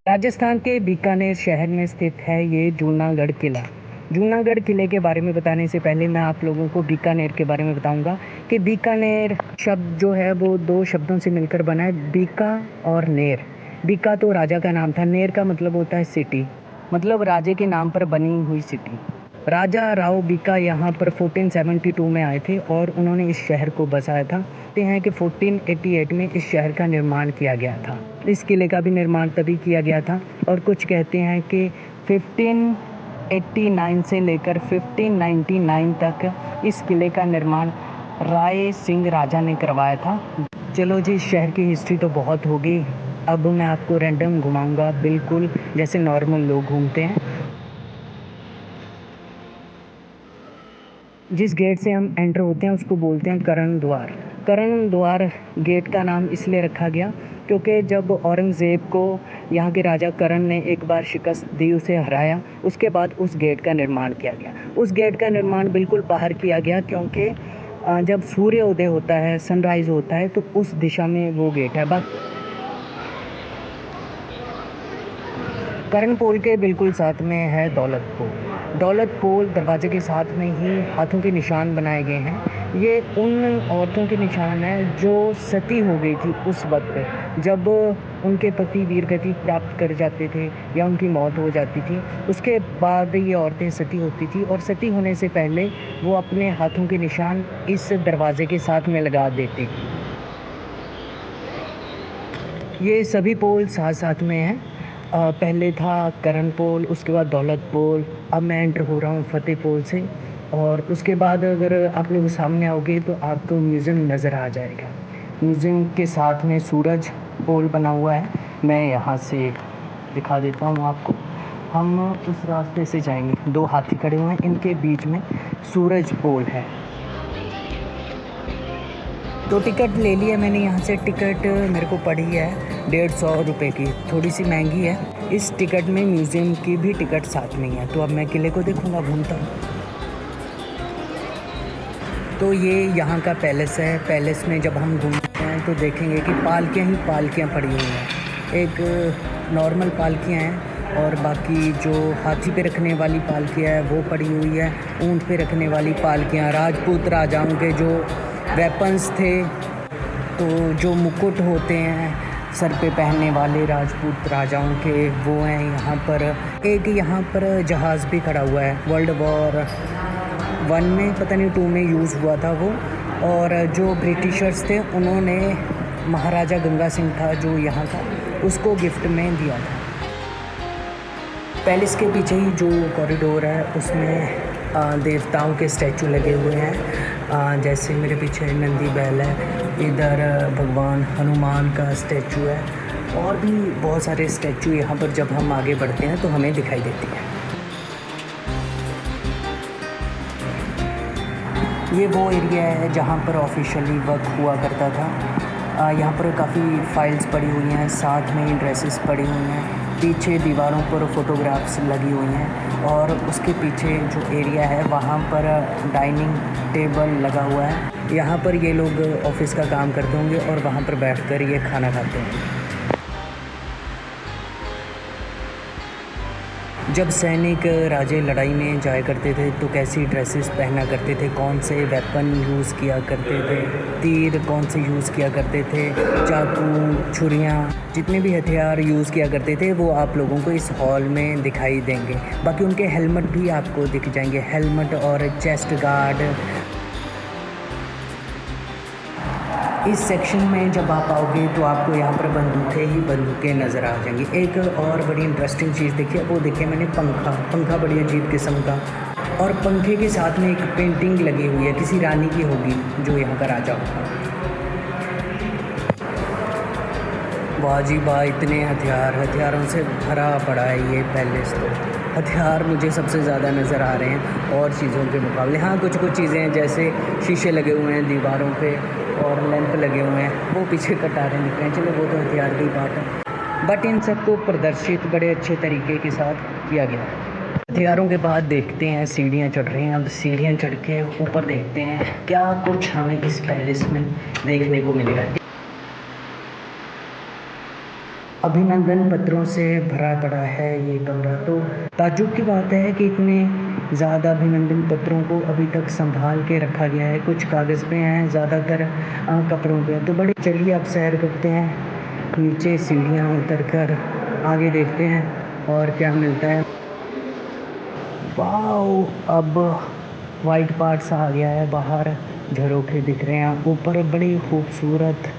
राजस्थान के बीकानेर शहर में स्थित है ये जूनागढ़ किला। जूनागढ़ किले के बारे में बताने से पहले मैं आप लोगों को बीकानेर के बारे में बताऊंगा कि बीकानेर शब्द जो है वो दो शब्दों से मिलकर बना है, बीका और नेर। बीका तो राजा का नाम था, नेर का मतलब होता है सिटी, मतलब राजे के नाम पर बनी हुई सिटी। राजा राव बीका यहाँ पर 1472 में आए थे और उन्होंने इस शहर को बसाया था। कहते हैं कि 1488 में इस शहर का निर्माण किया गया था। इस किले का भी निर्माण तभी किया गया था और कुछ कहते हैं कि 1589 से लेकर 1599 तक इस किले का निर्माण राय सिंह राजा ने करवाया था। चलो जी, इस शहर की हिस्ट्री तो बहुत होगी, अब मैं आपको रैंडम घुमाऊंगा, बिल्कुल जैसे नॉर्मल लोग घूमते हैं। जिस गेट से हम एंटर होते हैं उसको बोलते हैं करण द्वार। करण द्वार गेट का नाम इसलिए रखा गया क्योंकि जब औरंगज़ेब को यहाँ के राजा करण ने एक बार शिकस्त दी, उसे हराया, उसके बाद उस गेट का निर्माण किया गया। उस गेट का निर्माण बिल्कुल बाहर किया गया क्योंकि जब सूर्योदय होता है, सनराइज़ होता है, तो उस दिशा में वो गेट है। बस करण पोल के बिल्कुल साथ में है दौलत पोल। दौलत पोल दरवाजे के साथ में ही हाथों के निशान बनाए गए हैं। ये उन औरतों के निशान हैं जो सती हो गई थी उस वक्त, जब उनके पति वीरगति प्राप्त कर जाते थे या उनकी मौत हो जाती थी। उसके बाद ये औरतें सती होती थी और सती होने से पहले वो अपने हाथों के निशान इस दरवाजे के साथ में लगा देती थी। ये सभी पोल साथ साथ में हैं। पहले था करण पोल, उसके बाद दौलत पोल, अब मैं एंटर हो रहा हूँ फतेह पोल से, और उसके बाद अगर आप लोग सामने आओगे तो आपको म्यूज़ियम नज़र आ जाएगा। म्यूज़ियम के साथ में सूरज पोल बना हुआ है, मैं यहाँ से दिखा देता हूँ आपको। हम उस रास्ते से जाएंगे, दो हाथी खड़े हुए हैं, इनके बीच में सूरज पोल है। तो टिकट ले लिया मैंने यहाँ से। टिकट मेरे को पड़ी है 150 रुपये की, थोड़ी सी महंगी है। इस टिकट में म्यूज़ियम की भी टिकट साथ में ही है। तो अब मैं किले को देखूँगा, घूमता हूँ। तो ये यहाँ का पैलेस है। पैलेस में जब हम घूमते हैं तो देखेंगे कि पालकियाँ ही पालकियाँ पड़ी हुई हैं। एक नॉर्मल पालकियाँ हैं और बाकी जो हाथी पे रखने वाली पालकियाँ है वो पड़ी हुई है। ऊँट पे रखने वाली पालकियाँ, राजपूत राजाओं के जो वेपन्स थे, तो जो मुकुट होते हैं सर पे पहनने वाले राजपूत राजाओं के, वो हैं यहाँ पर। एक यहाँ पर जहाज़ भी खड़ा हुआ है, वर्ल्ड वॉर 1 में, पता नहीं 2 में यूज़ हुआ था वो। और जो ब्रिटिशर्स थे उन्होंने महाराजा गंगा सिंह था जो यहाँ का, उसको गिफ्ट में दिया था। पैलेस के पीछे ही जो कॉरिडोर है उसमें देवताओं के स्टैचू लगे हुए हैं। जैसे मेरे पीछे नंदी बैल है, इधर भगवान हनुमान का स्टैचू है, और भी बहुत सारे स्टैचू यहाँ पर जब हम आगे बढ़ते हैं तो हमें दिखाई देती है। ये वो एरिया है जहाँ पर ऑफिशियली वर्क हुआ करता था। यहाँ पर काफ़ी फाइल्स पड़ी हुई हैं, साथ में ड्रेसेस पड़ी हुई हैं, पीछे दीवारों पर फ़ोटोग्राफ्स लगी हुई हैं, और उसके पीछे जो एरिया है वहाँ पर डाइनिंग टेबल लगा हुआ है। यहाँ पर ये लोग ऑफिस का काम करते होंगे और वहाँ पर बैठकर ये खाना खाते हैं। जब सैनिक राजे लड़ाई में जाया करते थे तो कैसी ड्रेसेस पहना करते थे, कौन से वेपन यूज़ किया करते थे, तीर कौन से यूज़ किया करते थे, चाकू, छुरियाँ, जितने भी हथियार यूज़ किया करते थे वो आप लोगों को इस हॉल में दिखाई देंगे। बाकी उनके हेलमेट भी आपको दिख जाएंगे, हेलमेट और चेस्ट गार्ड। इस सेक्शन में जब आप आओगे तो आपको यहाँ पर बंदूकें नज़र आ जाएंगी। एक और बड़ी इंटरेस्टिंग चीज़ देखिए, वो देखिए मैंने पंखा बड़ी अजीब किस्म का, और पंखे के साथ में एक पेंटिंग लगी हुई है, किसी रानी की होगी जो यहाँ का राजा होगा। वाह जी वाह, इतने हथियारों से भरा पड़ा है ये पैलेस। तो हथियार मुझे सबसे ज़्यादा नज़र आ रहे हैं और चीज़ों के मुकाबले। हाँ, कुछ चीज़ें हैं जैसे शीशे लगे हुए हैं दीवारों पे और लैंप लगे हुए हैं, वो पीछे कटारे दिख रहे हैं। चलो वो तो हथियार की बात है, बट इन सबको प्रदर्शित बड़े अच्छे तरीके के साथ किया गया है। हथियारों के बाद देखते हैं, सीढ़ियाँ चढ़ रही हैं। अब सीढ़ियाँ चढ़ के ऊपर देखते हैं क्या कुछ हमें इस पैलेस में देखने को मिलेगा। अभिनंदन पत्रों से भरा पड़ा है ये कमरा। तो ताज्जुब की बात है कि इतने ज़्यादा अभिनंदन पत्रों को अभी तक संभाल के रखा गया है। कुछ कागज़ पे हैं, ज़्यादातर कपड़ों पे। तो बड़े चलिए अब सैर करते हैं, नीचे सीढ़ियाँ उतर कर आगे देखते हैं और क्या मिलता है। वाओ, अब वाइट पार्ट्स आ गया है, बाहर झरोखे दिख रहे हैं, ऊपर बड़ी खूबसूरत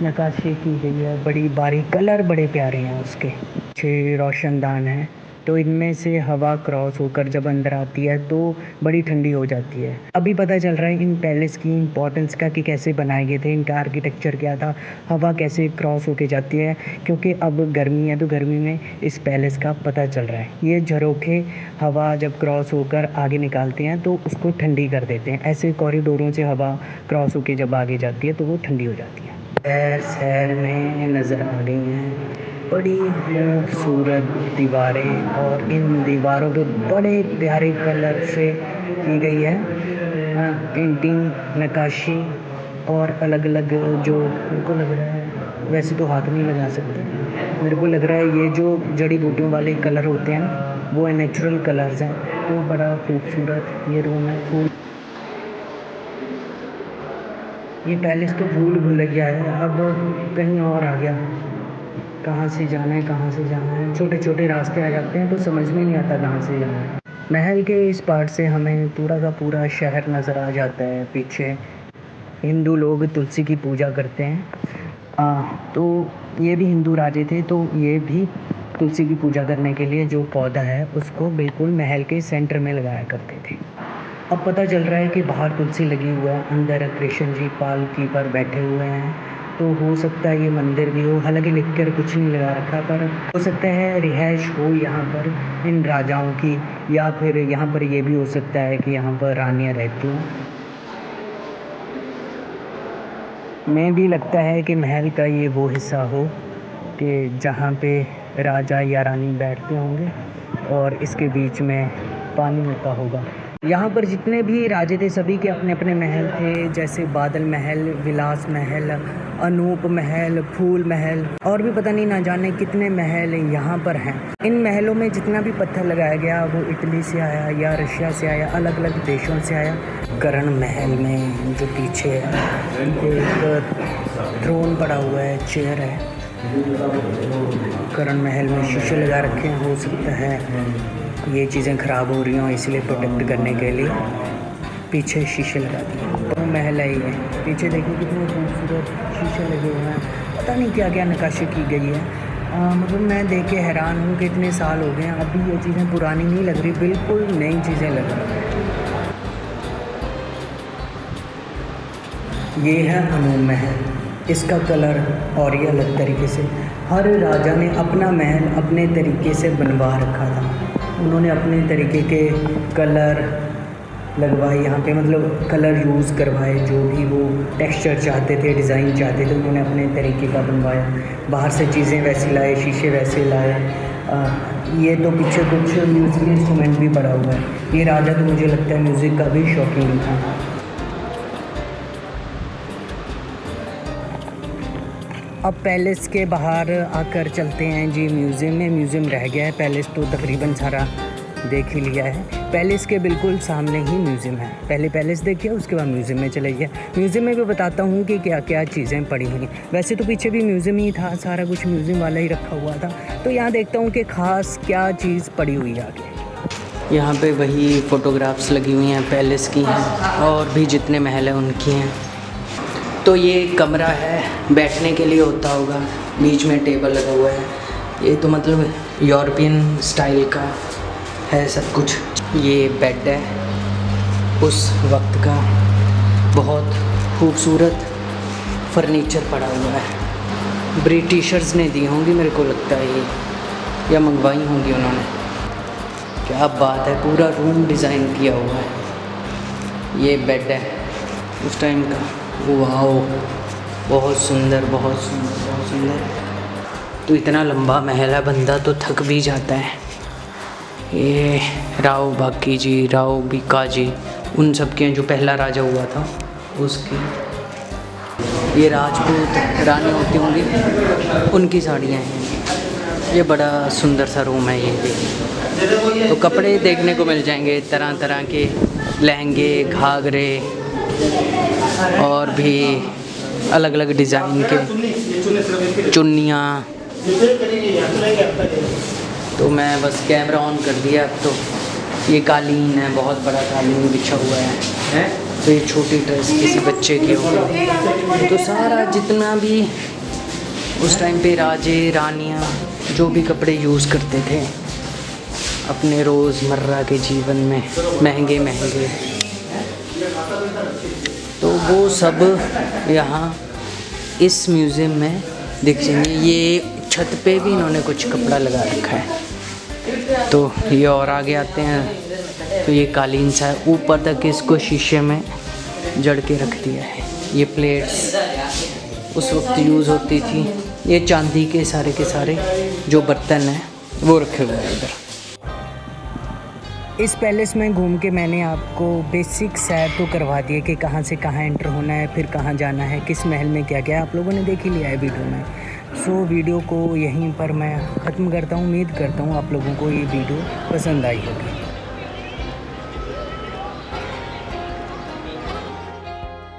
नक्काशी की गई है, बड़ी बारीक, कलर बड़े प्यारे हैं उसके। 6 रोशनदान हैं, तो इनमें से हवा क्रॉस होकर जब अंदर आती है तो बड़ी ठंडी हो जाती है। अभी पता चल रहा है इन पैलेस की इम्पोर्टेंस का कि कैसे बनाए गए थे, इनका आर्किटेक्चर क्या था, हवा कैसे क्रॉस होके जाती है, क्योंकि अब गर्मी है तो गर्मी में इस पैलेस का पता चल रहा है। ये झरोखे हवा जब क्रॉस होकर आगे निकालते हैं तो उसको ठंडी कर देते हैं। ऐसे कॉरिडोरों से हवा क्रॉस होकर जब आगे जाती है तो वो ठंडी हो जाती है। शहर में नज़र आ रही हैं बड़ी खूबसूरत दीवारें, और इन दीवारों पे बड़े प्यारे कलर से की गई है पेंटिंग, नक्काशी, और अलग अलग जो मेरे को लग रहा है, वैसे तो हाथ नहीं लगा सकते, मेरे को लग रहा है ये जो जड़ी बूटियों वाले कलर होते हैं ना, वो नेचुरल कलर्स हैं। तो बड़ा खूबसूरत ये रूम है। फूल, ये पैलेस तो भूल गया है, अब कहीं और आ गया। कहाँ से जाना है, कहाँ से जाना है, छोटे छोटे रास्ते आ जाते हैं तो समझ में नहीं आता कहाँ से जाना है। महल के इस पार्ट से हमें पूरा का पूरा शहर नज़र आ जाता है। पीछे हिंदू लोग तुलसी की पूजा करते हैं। तो ये भी हिंदू राजे थे, तो ये भी तुलसी की पूजा करने के लिए जो पौधा है उसको बिल्कुल महल के सेंटर में लगाया करते थे। अब पता चल रहा है कि बाहर तुलसी लगी हुआ है, अंदर कृष्ण जी पालकी पर बैठे हुए हैं। तो हो सकता है ये मंदिर भी हो, हालांकि लिख कर कुछ नहीं लगा रखा, पर हो सकता है रिहाइश हो यहाँ पर इन राजाओं की, या फिर यहाँ पर ये भी हो सकता है कि यहाँ पर रानियाँ रहती हैं। मैं भी लगता है कि महल का ये वो हिस्सा हो कि जहाँ पे राजा या रानी बैठते होंगे और इसके बीच में पानी होता होगा। यहाँ पर जितने भी राजे थे सभी के अपने अपने महल थे, जैसे बादल महल, विलास महल, अनूप महल, फूल महल, और भी पता नहीं ना जाने कितने महल यहाँ पर हैं। इन महलों में जितना भी पत्थर लगाया गया वो इटली से आया या रशिया से आया, अलग अलग देशों से आया। करण महल में जो पीछे है एक थ्रोन पड़ा हुआ है, चेयर है। करण महल में शीशे लगा रखे हैं, हो सकता है ये चीज़ें ख़राब हो रही हों इसलिए प्रोटेक्ट करने के लिए पीछे शीशे लगा दिए। तो महल है ये, पीछे देखिए कितने खूबसूरत शीशे लगे हुए हैं, पता नहीं क्या क्या नक्काशी की गई है। मतलब मैं देख के हैरान हूँ कि इतने साल हो गए हैं, अभी ये चीज़ें पुरानी नहीं लग रही, बिल्कुल नई चीज़ें लग रही हैं। ये है अनूप महल, इसका कलर और ये अलग तरीके से, हर राजा ने अपना महल अपने तरीके से बनवा रखा था। उन्होंने अपने तरीके के कलर लगवाए यहाँ पे, मतलब कलर यूज़ करवाए, जो भी वो टेक्सचर चाहते थे, डिज़ाइन चाहते थे, उन्होंने अपने तरीके का बनवाया। बाहर से चीज़ें वैसी लाए, शीशे वैसे लाए। ये तो पीछे कुछ म्यूज़िक इंस्ट्रूमेंट भी पड़ा हुआ है। ये राजा तो मुझे लगता है म्यूज़िक का भी शौकीन था। अब पैलेस के बाहर आकर चलते हैं जी म्यूज़ियम में। म्यूज़ियम रह गया है, पैलेस तो तकरीबन सारा देख ही लिया है। पैलेस के बिल्कुल सामने ही म्यूज़ियम है, पहले पैलेस देखिए उसके बाद म्यूज़ियम में चले गए। म्यूज़ियम में भी बताता हूँ कि क्या क्या चीज़ें पड़ी हुई। वैसे तो पीछे भी म्यूज़ियम ही था, सारा कुछ म्यूज़ियम वाला ही रखा हुआ था। तो यहाँ देखता हूँ कि ख़ास क्या चीज़ पड़ी हुई है आगे। यहाँ पे वही फ़ोटोग्राफ्स लगी हुई हैं पैलेस की हैं, और भी जितने महल हैं उनकी हैं। तो ये कमरा है, बैठने के लिए होता होगा, बीच में टेबल लगा हुआ है। ये तो मतलब यूरोपियन स्टाइल का है सब कुछ। ये बेड है उस वक्त का, बहुत खूबसूरत फर्नीचर पड़ा हुआ है। ब्रिटिशर्स ने दी होंगी मेरे को लगता है ये, या मंगवाई होंगी उन्होंने। क्या बात है, पूरा रूम डिज़ाइन किया हुआ है। ये बेड है उस टाइम का, वाओ, बहुत सुंदर, बहुत सुंदर, बहुत सुंदर। तो इतना लंबा महल है, बंदा तो थक भी जाता है। ये राव बाकी जी, राव बीकाजी, उन सब के जो पहला राजा हुआ था उसकी। ये राजपूत रानी होती होंगी, उनकी साड़ियाँ हैं। ये बड़ा सुंदर सा रूम है ये भी। तो कपड़े देखने को मिल जाएंगे, तरह तरह के लहंगे, घाघरे और भी अलग अलग डिज़ाइन के चुन्नियाँ। तो मैं बस कैमरा ऑन कर दिया। अब तो ये कालीन है, बहुत बड़ा कालीन बिछा हुआ है। तो ये छोटी ड्रेस किसी बच्चे की होगी। तो सारा जितना भी उस टाइम पे राजे रानियाँ जो भी कपड़े यूज़ करते थे अपने रोज़मर्रा के जीवन में, महंगे महंगे, तो वो सब यहाँ इस म्यूज़ियम में दिख जाएंगे। ये छत पे भी इन्होंने कुछ कपड़ा लगा रखा है। तो ये और आगे आते हैं तो ये कालीन सा है, ऊपर तक इसको शीशे में जड़ के रख दिया है। ये प्लेट्स उस वक्त यूज़ होती थी। ये चांदी के सारे जो बर्तन हैं वो रखे हुए हैं इधर। इस पैलेस में घूम के मैंने आपको बेसिक सैर तो करवा दिया कि कहाँ से कहाँ एंटर होना है, फिर कहाँ जाना है, किस महल में क्या क्या आप लोगों ने देख ही लिया है वीडियो में। सो वीडियो को यहीं पर मैं ख़त्म करता हूँ। उम्मीद करता हूँ आप लोगों को ये वीडियो पसंद आई होगी।